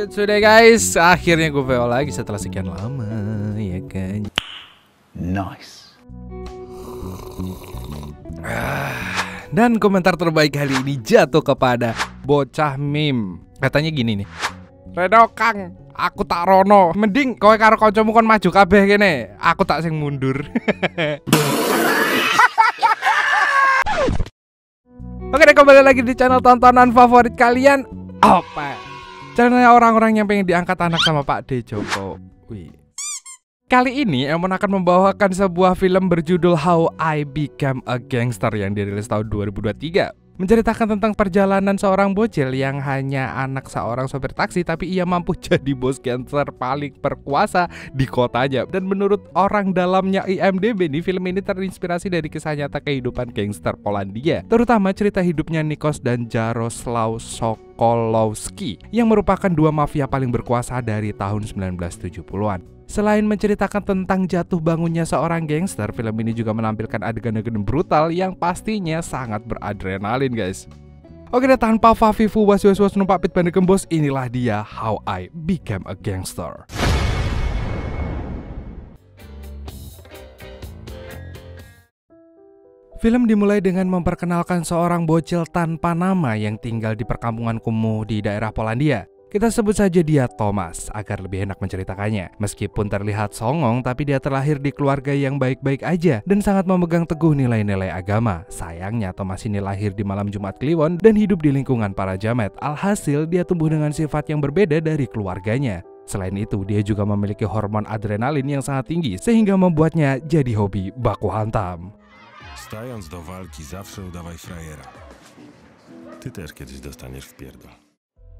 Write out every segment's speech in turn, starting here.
Sudah guys, akhirnya gue VO lagi setelah sekian lama, ya kan. Nice. Dan komentar terbaik kali ini jatuh kepada bocah meme. Katanya gini nih, Redo Kang, aku tak rono. Mending kowe karo kancamu kon maju kabeh kene. Aku tak sing mundur. Oke deh, kembali lagi di channel tontonan favorit kalian. Apa? Channelnya orang-orang yang pengen diangkat anak sama Pak D Jokowi. Kali ini Emon akan membawakan sebuah film berjudul How I Became a Gangster yang dirilis tahun 2023. Menceritakan tentang perjalanan seorang bocil yang hanya anak seorang sopir taksi, tapi ia mampu jadi bos gangster paling berkuasa di kotanya. Dan menurut orang dalamnya IMDb nih, film ini terinspirasi dari kisah nyata kehidupan gangster Polandia, terutama cerita hidupnya Nikos dan Jaroslaw Sokolowski yang merupakan dua mafia paling berkuasa dari tahun 1970-an. Selain menceritakan tentang jatuh bangunnya seorang gangster, film ini juga menampilkan adegan-adegan brutal yang pastinya sangat beradrenalin guys. Oke deh, tanpa fafifu was-was numpak pit banding bos, inilah dia How I Became a Gangster. Film dimulai dengan memperkenalkan seorang bocil tanpa nama yang tinggal di perkampungan kumuh di daerah Polandia. Kita sebut saja dia Thomas agar lebih enak menceritakannya. Meskipun terlihat songong, tapi dia terlahir di keluarga yang baik-baik aja dan sangat memegang teguh nilai-nilai agama. Sayangnya Thomas ini lahir di malam Jumat Kliwon dan hidup di lingkungan para jamet. Alhasil dia tumbuh dengan sifat yang berbeda dari keluarganya. Selain itu, dia juga memiliki hormon adrenalin yang sangat tinggi sehingga membuatnya jadi hobi baku hantam. Stając do walki zawsze udawaj frajera. Ty też kiedyś dostaniesz w pierdol.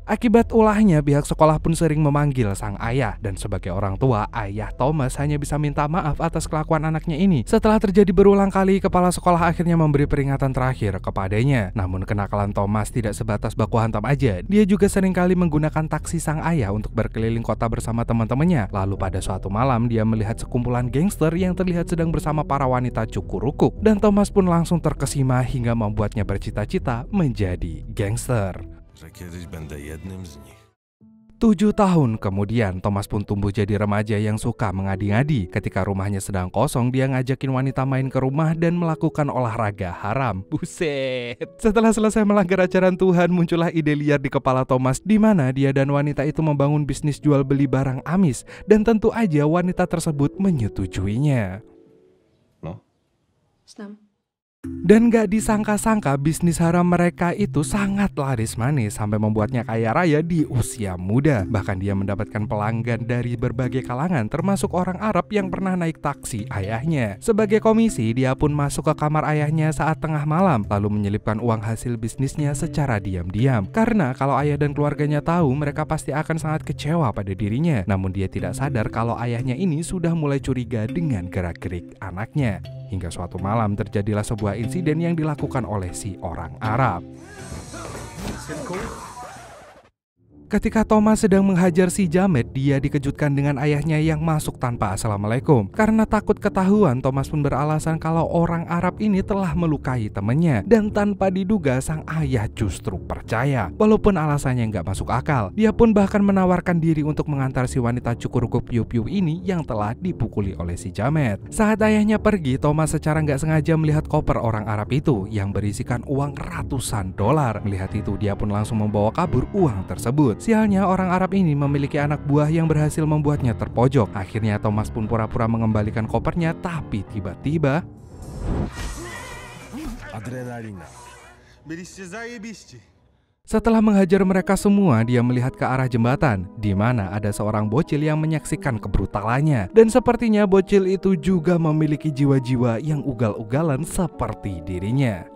Akibat ulahnya, pihak sekolah pun sering memanggil sang ayah, dan sebagai orang tua, ayah Thomas hanya bisa minta maaf atas kelakuan anaknya ini. Setelah terjadi berulang kali, kepala sekolah akhirnya memberi peringatan terakhir kepadanya. Namun kenakalan Thomas tidak sebatas baku hantam aja. Dia juga seringkali menggunakan taksi sang ayah untuk berkeliling kota bersama teman-temannya. Lalu pada suatu malam, dia melihat sekumpulan gangster yang terlihat sedang bersama para wanita cukur-rukuk. Dan Thomas pun langsung terkesima hingga membuatnya bercita-cita menjadi gangster. 7 tahun kemudian, Thomas pun tumbuh jadi remaja yang suka mengadi-ngadi. Ketika rumahnya sedang kosong, dia ngajakin wanita main ke rumah dan melakukan olahraga haram. Buset. Setelah selesai melanggar ajaran Tuhan, muncullah ide liar di kepala Thomas, di mana dia dan wanita itu membangun bisnis jual beli barang amis. Dan tentu aja wanita tersebut menyetujuinya. Dan gak disangka-sangka bisnis haram mereka itu sangat laris manis sampai membuatnya kaya raya di usia muda. Bahkan dia mendapatkan pelanggan dari berbagai kalangan, termasuk orang Arab yang pernah naik taksi ayahnya. Sebagai komisi, dia pun masuk ke kamar ayahnya saat tengah malam, lalu menyelipkan uang hasil bisnisnya secara diam-diam. Karena kalau ayah dan keluarganya tahu, mereka pasti akan sangat kecewa pada dirinya. Namun dia tidak sadar kalau ayahnya ini sudah mulai curiga dengan gerak-gerik anaknya. Hingga suatu malam terjadilah sebuah insiden yang dilakukan oleh si orang Arab. Ketika Thomas sedang menghajar si jamet, dia dikejutkan dengan ayahnya yang masuk tanpa assalamualaikum. Karena takut ketahuan, Thomas pun beralasan kalau orang Arab ini telah melukai temannya. Dan tanpa diduga, sang ayah justru percaya. Walaupun alasannya nggak masuk akal, dia pun bahkan menawarkan diri untuk mengantar si wanita cukur-rukuk piu-piu ini yang telah dipukuli oleh si jamet. Saat ayahnya pergi, Thomas secara nggak sengaja melihat koper orang Arab itu yang berisikan uang ratusan dolar. Melihat itu, dia pun langsung membawa kabur uang tersebut. Sialnya, orang Arab ini memiliki anak buah yang berhasil membuatnya terpojok. Akhirnya Thomas pun pura-pura mengembalikan kopernya, tapi tiba-tiba Adrenalina. setelah menghajar mereka semua, dia melihat ke arah jembatan, di mana ada seorang bocil yang menyaksikan kebrutalannya. Dan sepertinya bocil itu juga memiliki jiwa-jiwa yang ugal-ugalan seperti dirinya.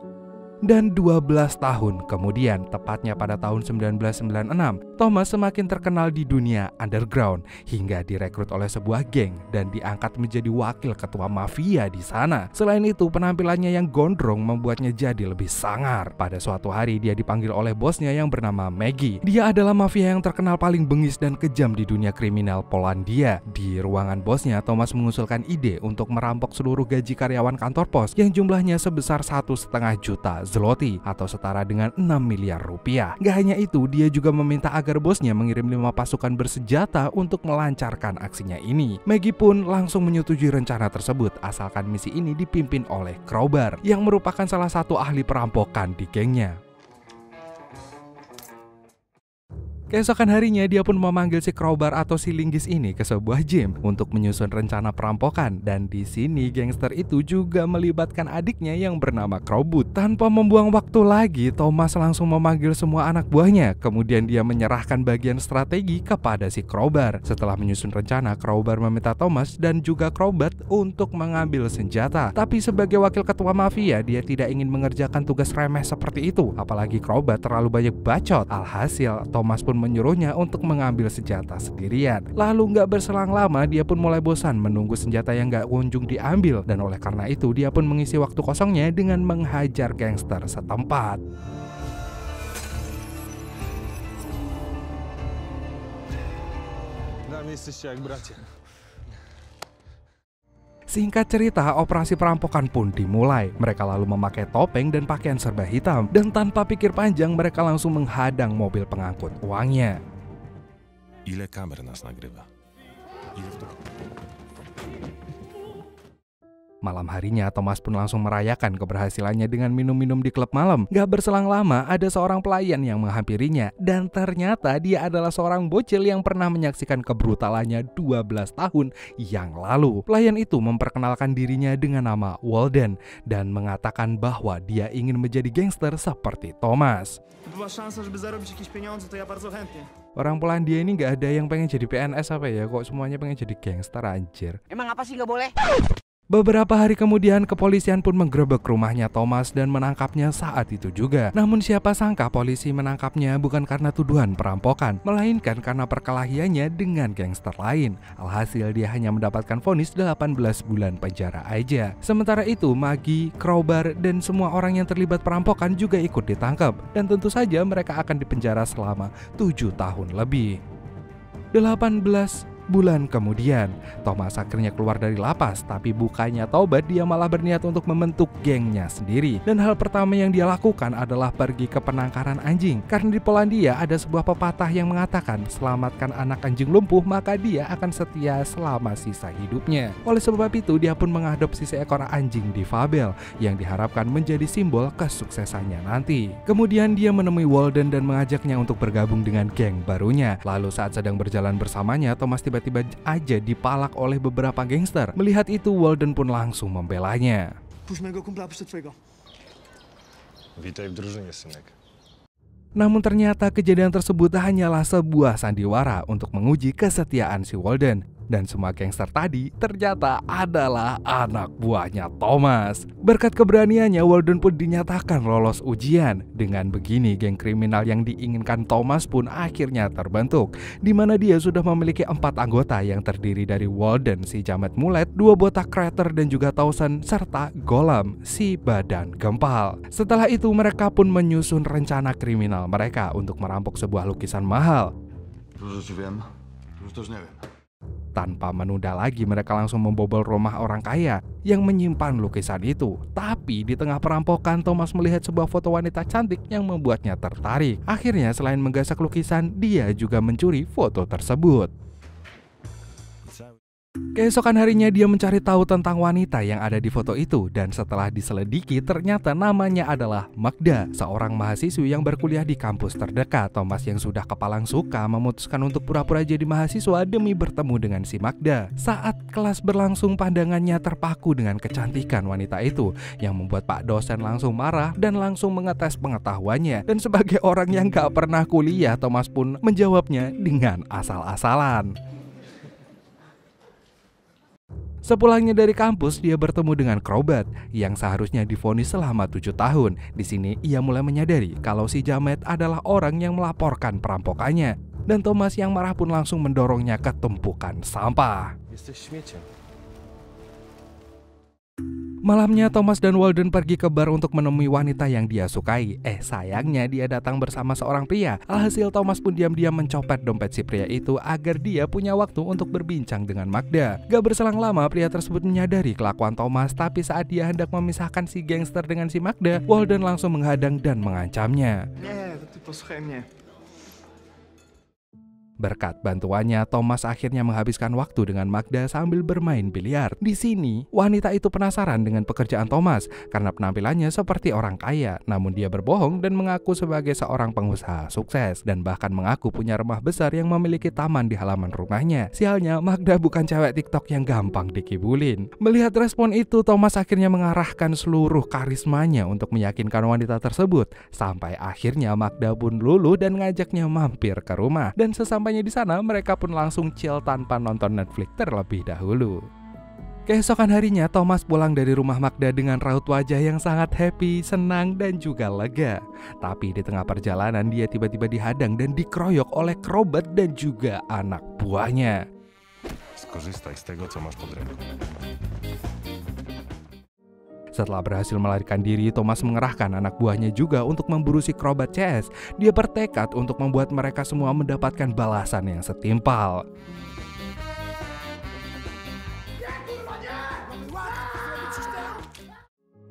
Dan 12 tahun kemudian, tepatnya pada tahun 1996, Thomas semakin terkenal di dunia underground hingga direkrut oleh sebuah geng dan diangkat menjadi wakil ketua mafia di sana. Selain itu, penampilannya yang gondrong membuatnya jadi lebih sangar. Pada suatu hari, dia dipanggil oleh bosnya yang bernama Maggie. Dia adalah mafia yang terkenal paling bengis dan kejam di dunia kriminal Polandia. Di ruangan bosnya, Thomas mengusulkan ide untuk merampok seluruh gaji karyawan kantor pos yang jumlahnya sebesar 1,5 juta zloty atau setara dengan 6 miliar rupiah. Gak hanya itu, dia juga meminta agar bosnya mengirim 5 pasukan bersenjata untuk melancarkan aksinya ini. Maggie pun langsung menyetujui rencana tersebut asalkan misi ini dipimpin oleh Crowbar yang merupakan salah satu ahli perampokan di gengnya. Keesokan harinya dia pun memanggil si Crowbar atau si linggis ini ke sebuah gym untuk menyusun rencana perampokan, dan di sini gangster itu juga melibatkan adiknya yang bernama Crowboot. Tanpa membuang waktu lagi, Thomas langsung memanggil semua anak buahnya. Kemudian dia menyerahkan bagian strategi kepada si Crowbar. Setelah menyusun rencana, Crowbar meminta Thomas dan juga Crowboot untuk mengambil senjata. Tapi sebagai wakil ketua mafia, dia tidak ingin mengerjakan tugas remeh seperti itu. Apalagi Crowboot terlalu banyak bacot. Alhasil, Thomas pun menyuruhnya untuk mengambil senjata sendirian. Lalu nggak berselang lama, dia pun mulai bosan menunggu senjata yang nggak kunjung diambil, dan oleh karena itu dia pun mengisi waktu kosongnya dengan menghajar gangster setempat. Singkat cerita, operasi perampokan pun dimulai. Mereka lalu memakai topeng dan pakaian serba hitam, dan tanpa pikir panjang mereka langsung menghadang mobil pengangkut uangnya. Ile kamer nas nagrywa? Ile w to... Malam harinya, Thomas pun langsung merayakan keberhasilannya dengan minum-minum di klub malam. Gak berselang lama, ada seorang pelayan yang menghampirinya, dan ternyata dia adalah seorang bocil yang pernah menyaksikan kebrutalannya 12 tahun yang lalu. Pelayan itu memperkenalkan dirinya dengan nama Walden dan mengatakan bahwa dia ingin menjadi gangster seperti Thomas. Orang Polandia ini gak ada yang pengen jadi PNS apa ya? Kok semuanya pengen jadi gangster anjir? Emang apa sih gak boleh? Beberapa hari kemudian, kepolisian pun menggerebek rumahnya Thomas dan menangkapnya saat itu juga. Namun siapa sangka polisi menangkapnya bukan karena tuduhan perampokan, melainkan karena perkelahiannya dengan gangster lain. Alhasil dia hanya mendapatkan vonis 18 bulan penjara aja. Sementara itu, Maggie, Crowbar, dan semua orang yang terlibat perampokan juga ikut ditangkap. Dan tentu saja mereka akan dipenjara selama 7 tahun lebih. 18 bulan kemudian, Thomas akhirnya keluar dari lapas, tapi bukannya taubat, dia malah berniat untuk membentuk gengnya sendiri. Dan hal pertama yang dia lakukan adalah pergi ke penangkaran anjing. Karena di Polandia ada sebuah pepatah yang mengatakan, selamatkan anak anjing lumpuh, maka dia akan setia selama sisa hidupnya. Oleh sebab itu, dia pun mengadopsi seekor anjing difabel yang diharapkan menjadi simbol kesuksesannya nanti. Kemudian dia menemui Walden dan mengajaknya untuk bergabung dengan geng barunya. Lalu saat sedang berjalan bersamanya, Thomas tiba-tiba aja dipalak oleh beberapa gangster. Melihat itu, Walden pun langsung membelanya. Namun ternyata kejadian tersebut hanyalah sebuah sandiwara untuk menguji kesetiaan si Walden. Dan semua gangster tadi ternyata adalah anak buahnya Thomas. Berkat keberaniannya, Walden pun dinyatakan lolos ujian. Dengan begini, geng kriminal yang diinginkan Thomas pun akhirnya terbentuk, di mana dia sudah memiliki 4 anggota yang terdiri dari Walden, si jamet mulet, 2 botak Crater, dan juga Towson, serta Golem, si badan gempal. Setelah itu, mereka pun menyusun rencana kriminal mereka untuk merampok sebuah lukisan mahal. Tanpa menunda lagi, mereka langsung membobol rumah orang kaya yang menyimpan lukisan itu. Tapi di tengah perampokan, Thomas melihat sebuah foto wanita cantik yang membuatnya tertarik. Akhirnya selain menggasak lukisan, dia juga mencuri foto tersebut. Keesokan harinya dia mencari tahu tentang wanita yang ada di foto itu, dan setelah diselidiki ternyata namanya adalah Magda, seorang mahasiswi yang berkuliah di kampus terdekat. Thomas yang sudah kepalang suka memutuskan untuk pura-pura jadi mahasiswa demi bertemu dengan si Magda. Saat kelas berlangsung, pandangannya terpaku dengan kecantikan wanita itu yang membuat Pak dosen langsung marah dan langsung mengetes pengetahuannya. Dan sebagai orang yang gak pernah kuliah, Thomas pun menjawabnya dengan asal-asalan. Sepulangnya dari kampus, dia bertemu dengan Crowboot yang seharusnya divonis selama 7 tahun. Di sini ia mulai menyadari kalau si jamet adalah orang yang melaporkan perampokannya. Dan Thomas yang marah pun langsung mendorongnya ke tumpukan sampah. Malamnya Thomas dan Walden pergi ke bar untuk menemui wanita yang dia sukai. Sayangnya dia datang bersama seorang pria. Alhasil Thomas pun diam-diam mencopet dompet si pria itu agar dia punya waktu untuk berbincang dengan Magda. Gak berselang lama pria tersebut menyadari kelakuan Thomas, tapi saat dia hendak memisahkan si gangster dengan si Magda, Walden langsung menghadang dan mengancamnya. Berkat bantuannya, Thomas akhirnya menghabiskan waktu dengan Magda sambil bermain biliar. Di sini, wanita itu penasaran dengan pekerjaan Thomas karena penampilannya seperti orang kaya, namun dia berbohong dan mengaku sebagai seorang pengusaha sukses dan bahkan mengaku punya rumah besar yang memiliki taman di halaman rumahnya. Sialnya, Magda bukan cewek TikTok yang gampang dikibulin. Melihat respon itu, Thomas akhirnya mengarahkan seluruh karismanya untuk meyakinkan wanita tersebut. Sampai akhirnya Magda pun luluh dan ngajaknya mampir ke rumah. Dan sesampainya di sana, mereka pun langsung chill tanpa nonton Netflix terlebih dahulu. Keesokan harinya, Thomas pulang dari rumah Magda dengan raut wajah yang sangat happy, senang, dan juga lega. Tapi di tengah perjalanan, dia tiba-tiba dihadang dan dikeroyok oleh Krobot dan juga anak buahnya. Skorzystaj z tego, co masz pod ręką. Setelah berhasil melarikan diri, Thomas mengerahkan anak buahnya juga untuk memburu si Krobot CS. Dia bertekad untuk membuat mereka semua mendapatkan balasan yang setimpal.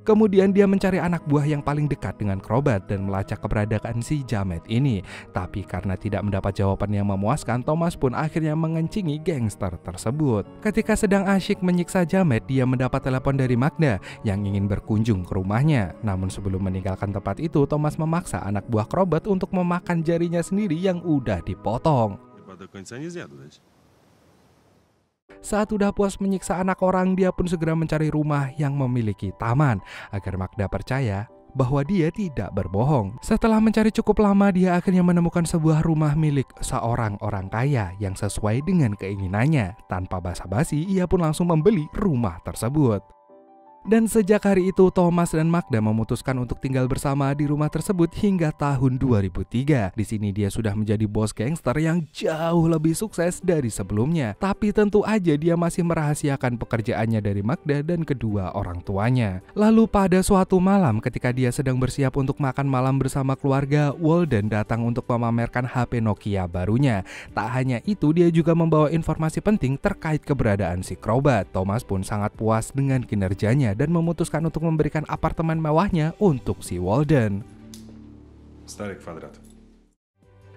Kemudian dia mencari anak buah yang paling dekat dengan Krobot dan melacak keberadaan si Jamet ini. Tapi karena tidak mendapat jawaban yang memuaskan, Thomas pun akhirnya mengencingi gangster tersebut. Ketika sedang asyik menyiksa Jamet, dia mendapat telepon dari Magda yang ingin berkunjung ke rumahnya. Namun sebelum meninggalkan tempat itu, Thomas memaksa anak buah Krobot untuk memakan jarinya sendiri yang udah dipotong. Chyba do końca nie zjadłeś. Saat udah puas menyiksa anak orang, dia pun segera mencari rumah yang memiliki taman agar Magda percaya bahwa dia tidak berbohong. Setelah mencari cukup lama, dia akhirnya menemukan sebuah rumah milik seorang orang kaya yang sesuai dengan keinginannya. Tanpa basa-basi, ia pun langsung membeli rumah tersebut. Dan sejak hari itu, Thomas dan Magda memutuskan untuk tinggal bersama di rumah tersebut hingga tahun 2003. Di sini dia sudah menjadi bos gangster yang jauh lebih sukses dari sebelumnya. Tapi tentu aja dia masih merahasiakan pekerjaannya dari Magda dan kedua orang tuanya. Lalu pada suatu malam ketika dia sedang bersiap untuk makan malam bersama keluarga, Walden datang untuk memamerkan HP Nokia barunya. Tak hanya itu, dia juga membawa informasi penting terkait keberadaan si Krobot. Thomas pun sangat puas dengan kinerjanya dan memutuskan untuk memberikan apartemen mewahnya untuk si Walden. Stary kwadrat.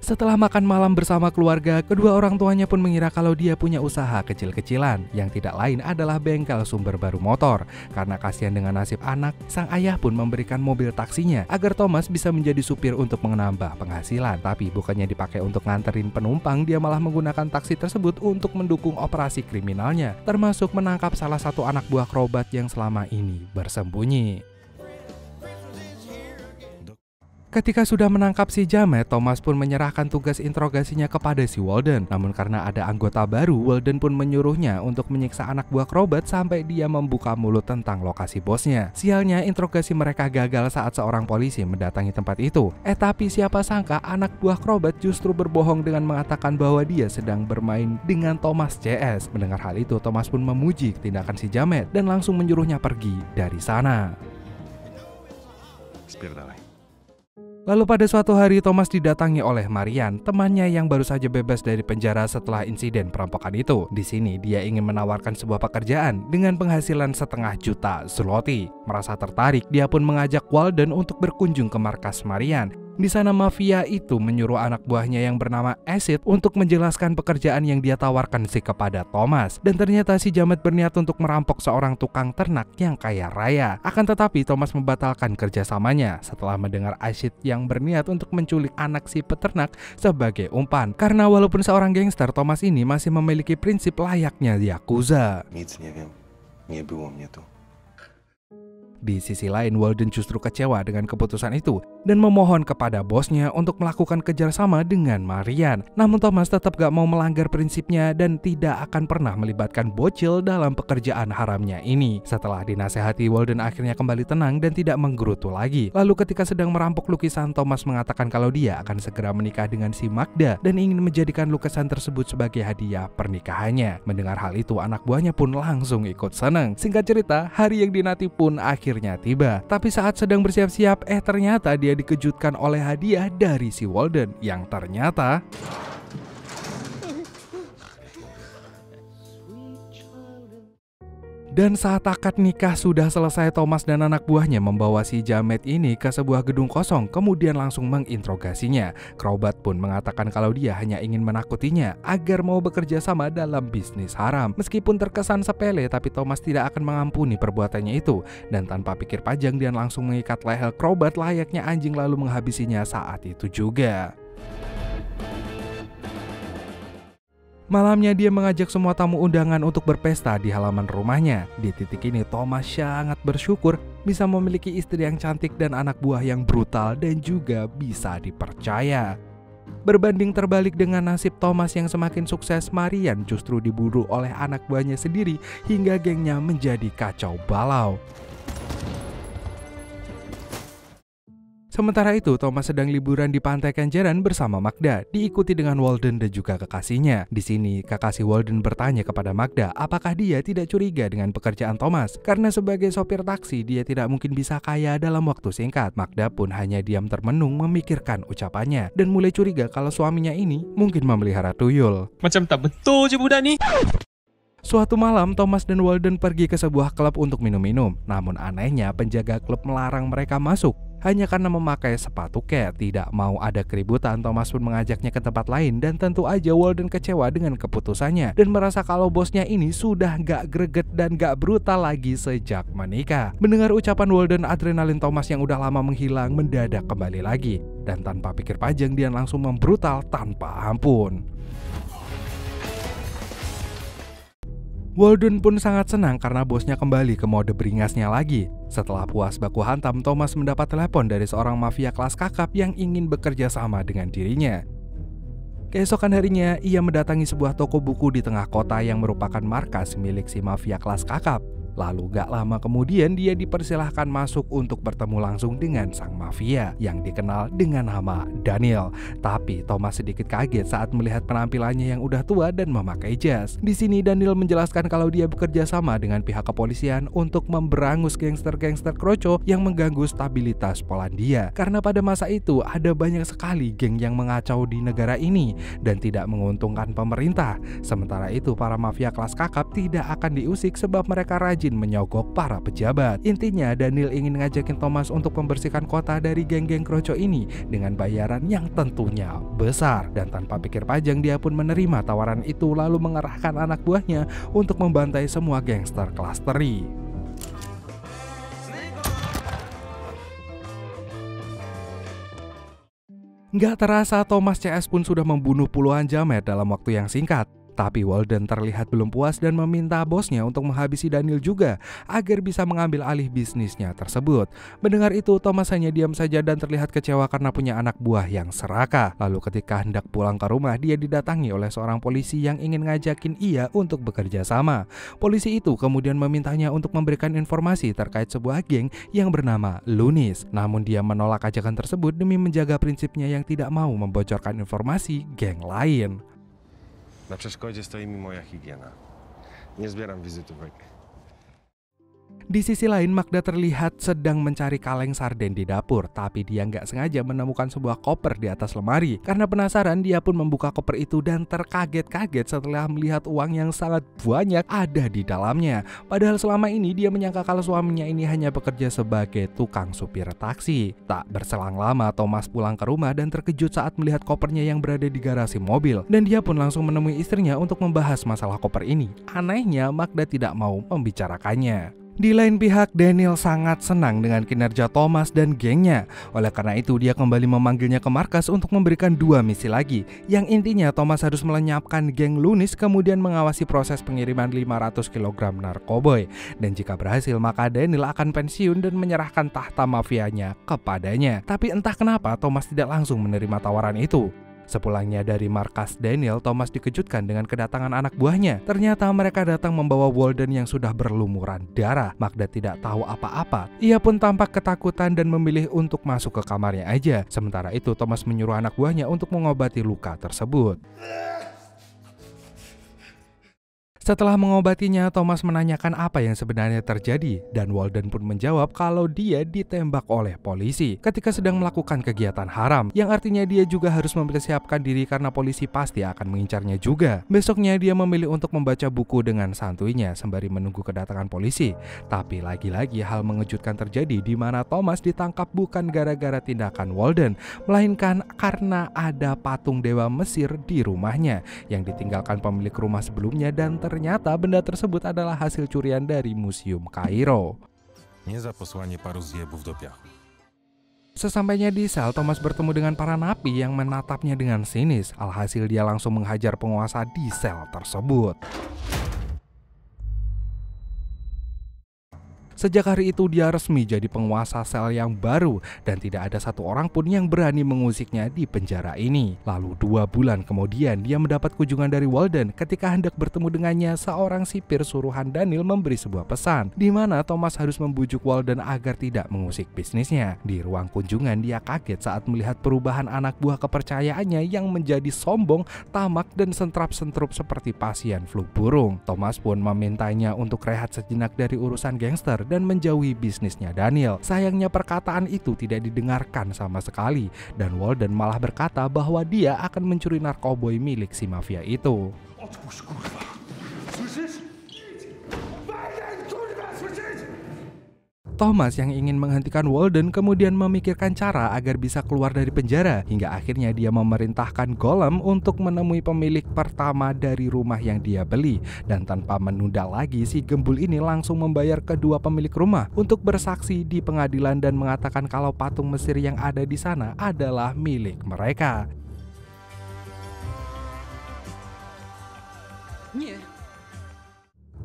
Setelah makan malam bersama keluarga, kedua orang tuanya pun mengira kalau dia punya usaha kecil-kecilan yang tidak lain adalah bengkel sumber baru motor. Karena kasihan dengan nasib anak, sang ayah pun memberikan mobil taksinya agar Thomas bisa menjadi supir untuk menambah penghasilan. Tapi bukannya dipakai untuk nganterin penumpang, dia malah menggunakan taksi tersebut untuk mendukung operasi kriminalnya, termasuk menangkap salah satu anak buah Krobot yang selama ini bersembunyi. Ketika sudah menangkap si Jamet, Thomas pun menyerahkan tugas interogasinya kepada si Walden. Namun karena ada anggota baru, Walden pun menyuruhnya untuk menyiksa anak buah Krobot sampai dia membuka mulut tentang lokasi bosnya. Sialnya, interogasi mereka gagal saat seorang polisi mendatangi tempat itu. Tapi siapa sangka anak buah Krobot justru berbohong dengan mengatakan bahwa dia sedang bermain dengan Thomas CS. Mendengar hal itu, Thomas pun memuji tindakan si Jamet dan langsung menyuruhnya pergi dari sana. Spierdalaj. Lalu pada suatu hari, Thomas didatangi oleh Marian, temannya yang baru saja bebas dari penjara setelah insiden perampokan itu. Di sini dia ingin menawarkan sebuah pekerjaan dengan penghasilan 500 juta zloty. Merasa tertarik, dia pun mengajak Walden untuk berkunjung ke markas Marian. Di sana mafia itu menyuruh anak buahnya yang bernama Acid untuk menjelaskan pekerjaan yang dia tawarkan kepada Thomas. Dan ternyata si Jamet berniat untuk merampok seorang tukang ternak yang kaya raya. Akan tetapi Thomas membatalkan kerjasamanya setelah mendengar Acid yang berniat untuk menculik anak si peternak sebagai umpan. Karena walaupun seorang gangster, Thomas ini masih memiliki prinsip layaknya Yakuza. Nic nie wiem. Nie było mnie tu. Di sisi lain, Walden justru kecewa dengan keputusan itu dan memohon kepada bosnya untuk melakukan kerjasama dengan Marian. Namun Thomas tetap gak mau melanggar prinsipnya dan tidak akan pernah melibatkan bocil dalam pekerjaan haramnya ini. Setelah dinasehati, Walden akhirnya kembali tenang dan tidak menggerutu lagi. Lalu ketika sedang merampok lukisan, Thomas mengatakan kalau dia akan segera menikah dengan si Magda dan ingin menjadikan lukisan tersebut sebagai hadiah pernikahannya. Mendengar hal itu, anak buahnya pun langsung ikut senang. Singkat cerita, hari yang dinanti pun akhirnya tiba. Tapi saat sedang bersiap-siap, ternyata dia dikejutkan oleh hadiah dari si Walden yang ternyata dan saat akad nikah sudah selesai, Thomas dan anak buahnya membawa si Jamet ini ke sebuah gedung kosong, kemudian langsung menginterogasinya. Crobat pun mengatakan kalau dia hanya ingin menakutinya agar mau bekerja sama dalam bisnis haram. Meskipun terkesan sepele, tapi Thomas tidak akan mengampuni perbuatannya itu. Dan tanpa pikir panjang, dia langsung mengikat leher Crobat layaknya anjing lalu menghabisinya saat itu juga. Malamnya dia mengajak semua tamu undangan untuk berpesta di halaman rumahnya. Di titik ini Thomas sangat bersyukur bisa memiliki istri yang cantik dan anak buah yang brutal dan juga bisa dipercaya. Berbanding terbalik dengan nasib Thomas yang semakin sukses, Marian justru diburu oleh anak buahnya sendiri hingga gengnya menjadi kacau balau. Sementara itu, Thomas sedang liburan di pantai Kenjeran bersama Magda, diikuti dengan Walden dan juga kekasihnya. Di sini, kekasih Walden bertanya kepada Magda apakah dia tidak curiga dengan pekerjaan Thomas. Karena sebagai sopir taksi, dia tidak mungkin bisa kaya dalam waktu singkat. Magda pun hanya diam termenung memikirkan ucapannya dan mulai curiga kalau suaminya ini mungkin memelihara tuyul. Macam tak betul je budak ni. Suatu malam, Thomas dan Walden pergi ke sebuah klub untuk minum-minum. Namun anehnya, penjaga klub melarang mereka masuk hanya karena memakai sepatu cat. Tidak mau ada keributan, Thomas pun mengajaknya ke tempat lain dan tentu aja Walden kecewa dengan keputusannya dan merasa kalau bosnya ini sudah gak greget dan gak brutal lagi sejak menikah. Mendengar ucapan Walden, adrenalin Thomas yang udah lama menghilang mendadak kembali lagi dan tanpa pikir panjang dia langsung membrutal tanpa ampun. Walden pun sangat senang karena bosnya kembali ke mode beringasnya lagi. Setelah puas baku hantam, Thomas mendapat telepon dari seorang mafia kelas kakap yang ingin bekerja sama dengan dirinya. Keesokan harinya, ia mendatangi sebuah toko buku di tengah kota yang merupakan markas milik si mafia kelas kakap. Lalu gak lama kemudian dia dipersilahkan masuk untuk bertemu langsung dengan sang mafia yang dikenal dengan nama Daniel. Tapi Thomas sedikit kaget saat melihat penampilannya yang udah tua dan memakai jas. Di sini Daniel menjelaskan kalau dia bekerja sama dengan pihak kepolisian untuk memberangus gangster-gangster kroco yang mengganggu stabilitas Polandia. Karena pada masa itu ada banyak sekali geng yang mengacau di negara ini dan tidak menguntungkan pemerintah. Sementara itu para mafia kelas kakap tidak akan diusik sebab mereka rajin menyogok para pejabat. Intinya Daniel ingin ngajakin Thomas untuk membersihkan kota dari geng-geng kroco ini dengan bayaran yang tentunya besar. Dan tanpa pikir panjang dia pun menerima tawaran itu lalu mengerahkan anak buahnya untuk membantai semua gangster kelas teri. Nggak terasa Thomas CS pun sudah membunuh puluhan jamet dalam waktu yang singkat. Tapi Walden terlihat belum puas dan meminta bosnya untuk menghabisi Daniel juga agar bisa mengambil alih bisnisnya tersebut. Mendengar itu, Thomas hanya diam saja dan terlihat kecewa karena punya anak buah yang serakah. Lalu ketika hendak pulang ke rumah, dia didatangi oleh seorang polisi yang ingin ngajakin ia untuk bekerja sama. Polisi itu kemudian memintanya untuk memberikan informasi terkait sebuah geng yang bernama Lunis. Namun dia menolak ajakan tersebut demi menjaga prinsipnya yang tidak mau membocorkan informasi geng lain. Na przeszkodzie stoi mi moja higiena. Nie zbieram wizytówek. Di sisi lain, Magda terlihat sedang mencari kaleng sarden di dapur, tapi dia nggak sengaja menemukan sebuah koper di atas lemari. Karena penasaran, dia pun membuka koper itu dan terkaget-kaget setelah melihat uang yang sangat banyak ada di dalamnya. Padahal selama ini dia menyangka kalau suaminya ini hanya bekerja sebagai tukang supir taksi. Tak berselang lama, Thomas pulang ke rumah dan terkejut saat melihat kopernya yang berada di garasi mobil. Dan dia pun langsung menemui istrinya untuk membahas masalah koper ini. Anehnya, Magda tidak mau membicarakannya. Di lain pihak, Daniel sangat senang dengan kinerja Thomas dan gengnya. Oleh karena itu, dia kembali memanggilnya ke markas untuk memberikan 2 misi lagi. Yang intinya, Thomas harus melenyapkan geng Lunis, kemudian mengawasi proses pengiriman 500 kg narkoboy. Dan jika berhasil, maka Daniel akan pensiun dan menyerahkan tahta mafianya kepadanya. Tapi entah kenapa, Thomas tidak langsung menerima tawaran itu. Sepulangnya dari markas Daniel, Thomas dikejutkan dengan kedatangan anak buahnya. Ternyata mereka datang membawa Walden yang sudah berlumuran darah. Magda tidak tahu apa-apa. Ia pun tampak ketakutan dan memilih untuk masuk ke kamarnya aja. Sementara itu, Thomas menyuruh anak buahnya untuk mengobati luka tersebut. Setelah mengobatinya, Thomas menanyakan apa yang sebenarnya terjadi, dan Walden pun menjawab kalau dia ditembak oleh polisi ketika sedang melakukan kegiatan haram, yang artinya dia juga harus mempersiapkan diri karena polisi pasti akan mengincarnya juga. Besoknya dia memilih untuk membaca buku dengan santuinya sembari menunggu kedatangan polisi. Tapi lagi-lagi hal mengejutkan terjadi di mana Thomas ditangkap bukan gara-gara tindakan Walden, melainkan karena ada patung dewa Mesir di rumahnya yang ditinggalkan pemilik rumah sebelumnya, dan ternyata benda tersebut adalah hasil curian dari Museum Kairo. Nie za posłanie paru zjebów do piachu. Sesampainya di sel, Thomas bertemu dengan para napi yang menatapnya dengan sinis. Alhasil dia langsung menghajar penguasa di sel tersebut. Sejak hari itu dia resmi jadi penguasa sel yang baru dan tidak ada satu orang pun yang berani mengusiknya di penjara ini. Lalu 2 bulan kemudian dia mendapat kunjungan dari Walden. Ketika hendak bertemu dengannya, seorang sipir suruhan Daniel memberi sebuah pesan di mana Thomas harus membujuk Walden agar tidak mengusik bisnisnya. Di ruang kunjungan dia kaget saat melihat perubahan anak buah kepercayaannya yang menjadi sombong, tamak, dan sentrap-sentrup seperti pasien flu burung. Thomas pun memintanya untuk rehat sejenak dari urusan gangster dan menjauhi bisnisnya Daniel. Sayangnya perkataan itu tidak didengarkan sama sekali, dan Walden malah berkata bahwa dia akan mencuri narkoboy milik si mafia itu. Thomas yang ingin menghentikan Walden kemudian memikirkan cara agar bisa keluar dari penjara, hingga akhirnya dia memerintahkan Golem untuk menemui pemilik pertama dari rumah yang dia beli, dan tanpa menunda lagi si gembul ini langsung membayar kedua pemilik rumah untuk bersaksi di pengadilan dan mengatakan kalau patung Mesir yang ada di sana adalah milik mereka.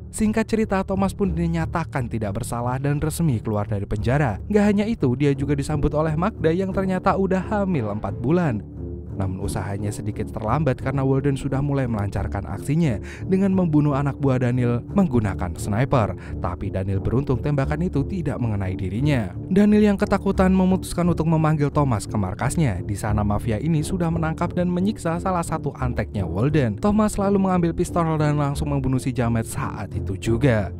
Singkat cerita, Thomas pun dinyatakan tidak bersalah dan resmi keluar dari penjara. Gak hanya itu, dia juga disambut oleh Magda yang ternyata udah hamil 4 bulan. Namun usahanya sedikit terlambat karena Walden sudah mulai melancarkan aksinya dengan membunuh anak buah Daniel menggunakan sniper. Tapi Daniel beruntung tembakan itu tidak mengenai dirinya. Daniel yang ketakutan memutuskan untuk memanggil Thomas ke markasnya. Di sana mafia ini sudah menangkap dan menyiksa salah satu anteknya Walden. Thomas lalu mengambil pistol dan langsung membunuh si jamet saat itu juga.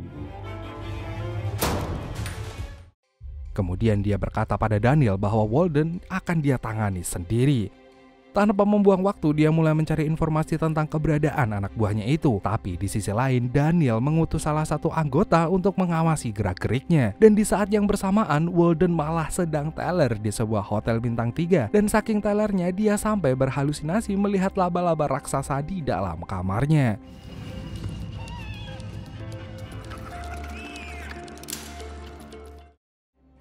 Kemudian dia berkata pada Daniel bahwa Walden akan dia tangani sendiri. Tanpa membuang waktu, dia mulai mencari informasi tentang keberadaan anak buahnya itu. Tapi di sisi lain, Daniel mengutus salah satu anggota untuk mengawasi gerak-geriknya. Dan di saat yang bersamaan, Walden malah sedang teler di sebuah hotel bintang 3. Dan saking telernya, dia sampai berhalusinasi melihat laba-laba raksasa di dalam kamarnya.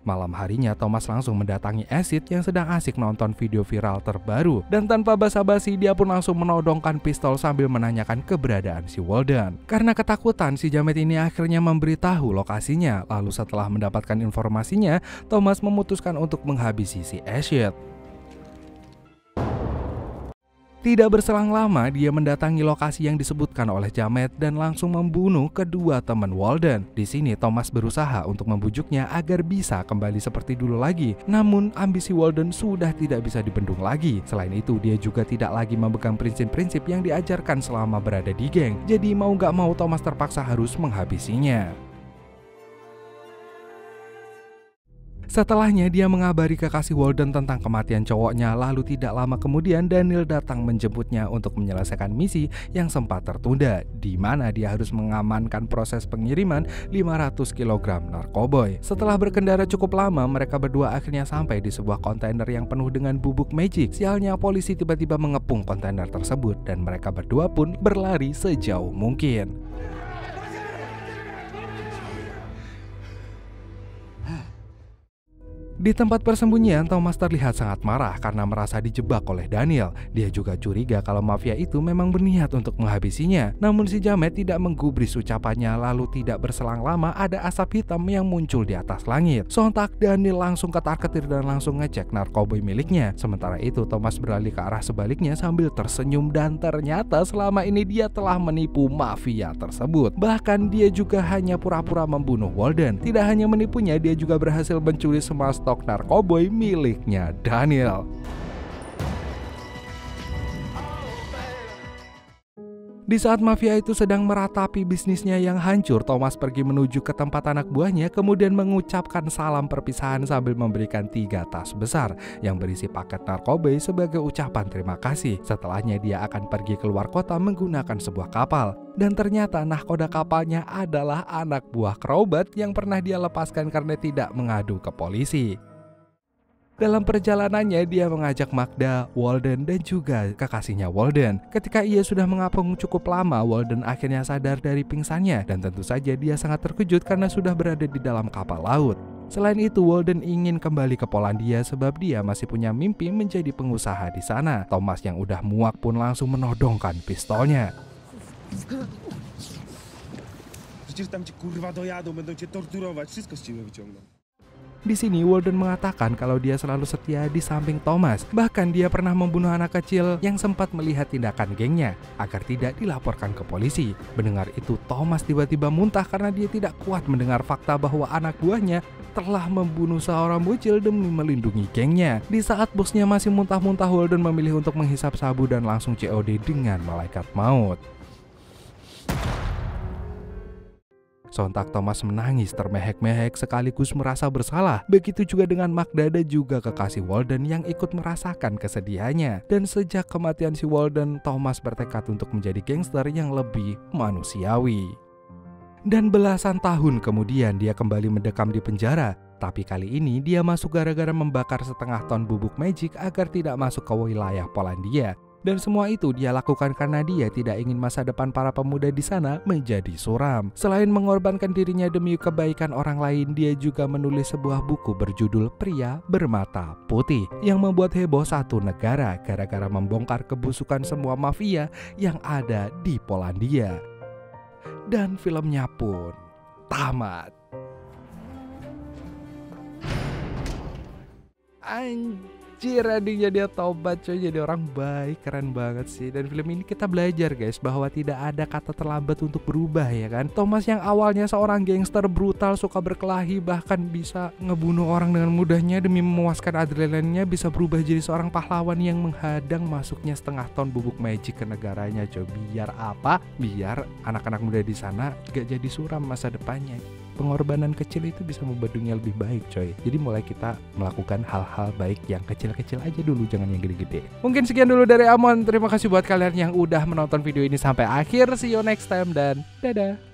Malam harinya, Thomas langsung mendatangi Acid yang sedang asik nonton video viral terbaru. Dan tanpa basa-basi, dia pun langsung menodongkan pistol sambil menanyakan keberadaan si Walden. Karena ketakutan, si jamet ini akhirnya memberitahu lokasinya. Lalu setelah mendapatkan informasinya, Thomas memutuskan untuk menghabisi si Acid. Tidak berselang lama, dia mendatangi lokasi yang disebutkan oleh jamet dan langsung membunuh kedua teman Walden. Di sini Thomas berusaha untuk membujuknya agar bisa kembali seperti dulu lagi. Namun ambisi Walden sudah tidak bisa dibendung lagi. Selain itu, dia juga tidak lagi memegang prinsip-prinsip yang diajarkan selama berada di geng. Jadi mau gak mau Thomas terpaksa harus menghabisinya. Setelahnya dia mengabari kekasih Walden tentang kematian cowoknya. Lalu tidak lama kemudian Daniel datang menjemputnya untuk menyelesaikan misi yang sempat tertunda, di mana dia harus mengamankan proses pengiriman 500 kg narkoboy. Setelah berkendara cukup lama, mereka berdua akhirnya sampai di sebuah kontainer yang penuh dengan bubuk magic. Sialnya polisi tiba-tiba mengepung kontainer tersebut dan mereka berdua pun berlari sejauh mungkin. Di tempat persembunyian, Thomas terlihat sangat marah karena merasa dijebak oleh Daniel. Dia juga curiga kalau mafia itu memang berniat untuk menghabisinya. Namun si Jamet tidak menggubris ucapannya, lalu tidak berselang lama ada asap hitam yang muncul di atas langit. Sontak Daniel langsung ketar-ketir dan langsung ngecek narkoboy miliknya. Sementara itu Thomas beralih ke arah sebaliknya sambil tersenyum dan ternyata selama ini dia telah menipu mafia tersebut. Bahkan dia juga hanya pura-pura membunuh Walden. Tidak hanya menipunya, dia juga berhasil mencuri semua stok narkoboy miliknya Daniel. Di saat mafia itu sedang meratapi bisnisnya yang hancur, Thomas pergi menuju ke tempat anak buahnya kemudian mengucapkan salam perpisahan sambil memberikan 3 tas besar yang berisi paket narkoba sebagai ucapan terima kasih. Setelahnya dia akan pergi keluar kota menggunakan sebuah kapal. Dan ternyata nahkoda kapalnya adalah anak buah Crowbat yang pernah dia lepaskan karena tidak mengadu ke polisi. Dalam perjalanannya dia mengajak Magda, Walden dan juga kekasihnya Walden. Ketika ia sudah mengapung cukup lama, Walden akhirnya sadar dari pingsannya dan tentu saja dia sangat terkejut karena sudah berada di dalam kapal laut. Selain itu, Walden ingin kembali ke Polandia sebab dia masih punya mimpi menjadi pengusaha di sana. Thomas yang udah muak pun langsung menodongkan pistolnya. Przecież tam cię kurwa dojadą, będą cię torturować, wszystko z ciebie wyciągną. Di sini Walden mengatakan kalau dia selalu setia di samping Thomas. Bahkan dia pernah membunuh anak kecil yang sempat melihat tindakan gengnya agar tidak dilaporkan ke polisi. Mendengar itu, Thomas tiba-tiba muntah karena dia tidak kuat mendengar fakta bahwa anak buahnya telah membunuh seorang bocil demi melindungi gengnya. Di saat bosnya masih muntah-muntah, Walden memilih untuk menghisap sabu dan langsung COD dengan malaikat maut. Sontak Thomas menangis termehek-mehek sekaligus merasa bersalah. Begitu juga dengan Magda dan juga kekasih Walden yang ikut merasakan kesedihannya. Dan sejak kematian si Walden, Thomas bertekad untuk menjadi gangster yang lebih manusiawi. Dan belasan tahun kemudian dia kembali mendekam di penjara. Tapi kali ini dia masuk gara-gara membakar setengah ton bubuk magic agar tidak masuk ke wilayah Polandia. Dan semua itu dia lakukan karena dia tidak ingin masa depan para pemuda di sana menjadi suram. Selain mengorbankan dirinya demi kebaikan orang lain, dia juga menulis sebuah buku berjudul Pria Bermata Putih yang membuat heboh satu negara gara-gara membongkar kebusukan semua mafia yang ada di Polandia. Dan filmnya pun tamat. Anjir, endingnya dia tobat coy, jadi orang baik, keren banget sih. Dan film ini kita belajar guys bahwa tidak ada kata terlambat untuk berubah ya kan. Thomas yang awalnya seorang gangster brutal, suka berkelahi, bahkan bisa ngebunuh orang dengan mudahnya demi memuaskan adrenalinnya, bisa berubah jadi seorang pahlawan yang menghadang masuknya setengah ton bubuk magic ke negaranya coy. Biar apa? Biar anak-anak muda di sana gak jadi suram masa depannya. Pengorbanan kecil itu bisa membuat dunia lebih baik coy. Jadi mulai kita melakukan hal-hal baik yang kecil-kecil aja dulu, jangan yang gede-gede. Mungkin sekian dulu dari Amon. Terima kasih buat kalian yang udah menonton video ini sampai akhir. See you next time dan dadah.